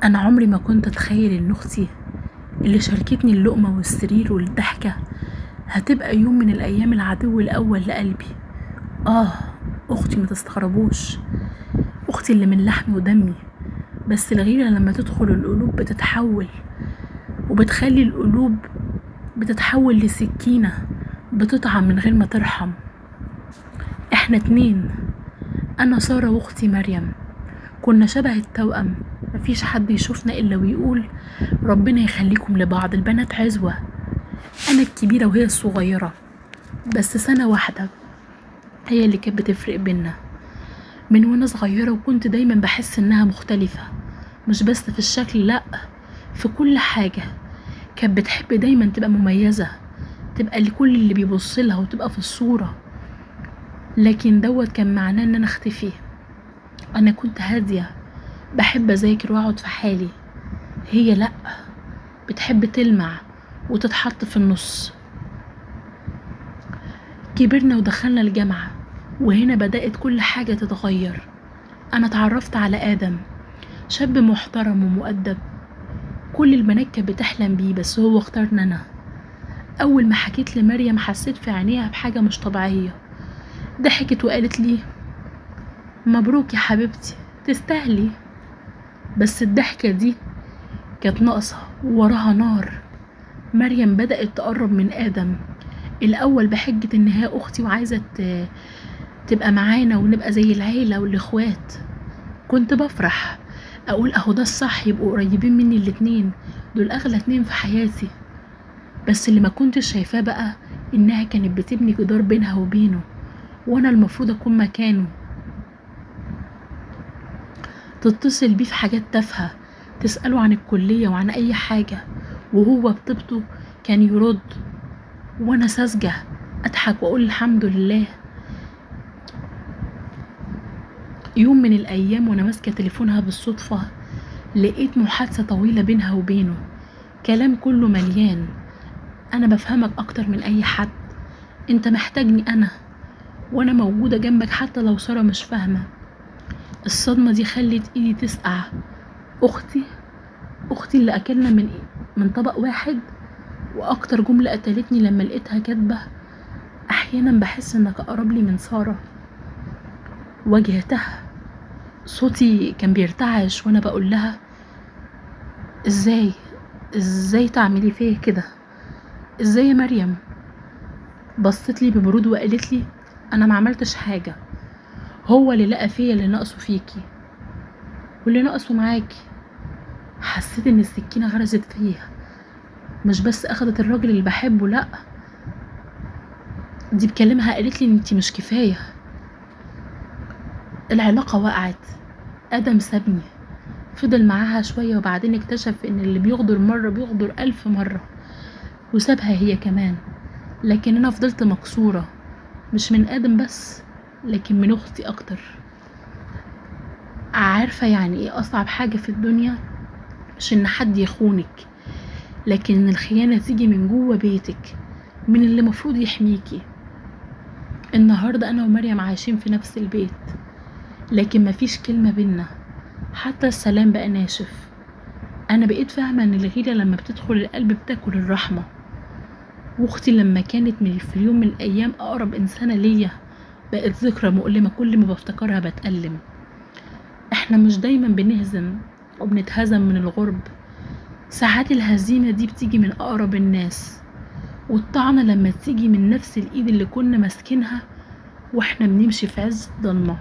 أنا عمري ما كنت أتخيل إن أختي اللي شاركتني اللقمة والسرير والضحكة هتبقى يوم من الأيام العدو الأول لقلبي. أختي ما تستغربوش، أختي اللي من لحمي ودمي، بس الغيرة لما تدخل القلوب بتتحول، وبتخلي القلوب بتتحول لسكينة بتطعم من غير ما ترحم. احنا اتنين، أنا سارة واختي مريم، كنا شبه التوأم. مفيش حد يشوفنا إلا ويقول ربنا يخليكم لبعض. البنات عزوة، أنا الكبيرة وهي الصغيرة، بس سنة واحدة هي اللي كانت بتفرق بينا من وانا صغيرة. وكنت دايما بحس إنها مختلفة، مش بس في الشكل، لأ، في كل حاجة. كانت بتحب دايما تبقى مميزة، تبقى لكل اللي بيبصلها وتبقى في الصورة. لكن دوت كان معناه إن أنا اختفي. أنا كنت هادية، بحب أذاكر وأقعد في حالي. هي لأ، بتحب تلمع وتتحط في النص. كبرنا ودخلنا الجامعة، وهنا بدأت كل حاجة تتغير. أنا اتعرفت على آدم، شاب محترم ومؤدب، كل البنات كانت بتحلم بيه، بس هو اختارنا أنا. أول ما حكيت لمريم حسيت في عينيها بحاجة مش طبيعية. ضحكت وقالت لي مبروك يا حبيبتي، تستاهلي. بس الضحكة دي كانت ناقصة ووراها نار. مريم بدأت تقرب من آدم، الأول بحجة إن هي أختي وعايزة تبقى معانا ونبقى زي العيلة والإخوات. كنت بفرح، أقول أهو ده الصح، يبقوا قريبين مني الاتنين، دول أغلى اتنين في حياتي. بس اللي ما كنتش شايفاه بقى إنها كانت بتبني جدار بينها وبينه، وأنا المفروض أكون مكانه. تتصل بيه في حاجات تافهة، تسأله عن الكلية وعن أي حاجة، وهو بطيبته كان يرد، وأنا ساذجة أضحك وأقول الحمد لله. يوم من الأيام وأنا ماسكة تليفونها بالصدفة لقيت محادثة طويلة بينها وبينه، كلام كله مليان أنا بفهمك أكتر من أي حد، أنت محتاجني أنا وأنا موجودة جنبك حتى لو سارة مش فاهمة. الصدمة دي خلت إيدي تسقع. أختي اللي أكلنا من طبق واحد. وأكتر جملة قتلتني لما لقيتها كاتبة أحيانا بحس إنك أقرب لي من سارة. واجهتها، صوتي كان بيرتعش وأنا بقول لها إزاي تعملي فيا كده؟ إزاي يا مريم؟ بصت لي ببرود وقالت لي أنا ما عملتش حاجة، هو اللي لقى فيا اللي ناقصه فيكي واللي ناقصه معاكي. حسيت إن السكينة غرزت فيها، مش بس أخدت الراجل اللي بحبه، لأ، دي بكلمها قالت لي انتي مش كفاية. العلاقة وقعت. آدم سابني، فضل معاها شوية وبعدين اكتشف ان اللي بيغدر مرة بيغدر 1000 مرة، وسابها هي كمان. لكن انا فضلت مكسورة، مش من آدم بس، لكن من اختي اكتر. عارفة يعني ايه اصعب حاجة في الدنيا؟ مش ان حد يخونك، لكن ان الخيانة تيجي من جوه بيتك، من اللي مفروض يحميكي. النهاردة انا ومريم عايشين في نفس البيت، لكن مفيش كلمة بينا، حتى السلام بقى ناشف. انا بقيت فاهمة ان الغيرة لما بتدخل القلب بتاكل الرحمة. واختي لما كانت في اليوم من الايام اقرب انسانة ليا بقت ذكرى مؤلمة، كل ما بفتكرها بتألم. احنا مش دايما بنهزم وبنتهزم من الغرب، ساعات الهزيمة دي بتيجي من اقرب الناس، والطعنة لما تيجي من نفس الايد اللي كنا ماسكينها واحنا بنمشي في عز ضلمة.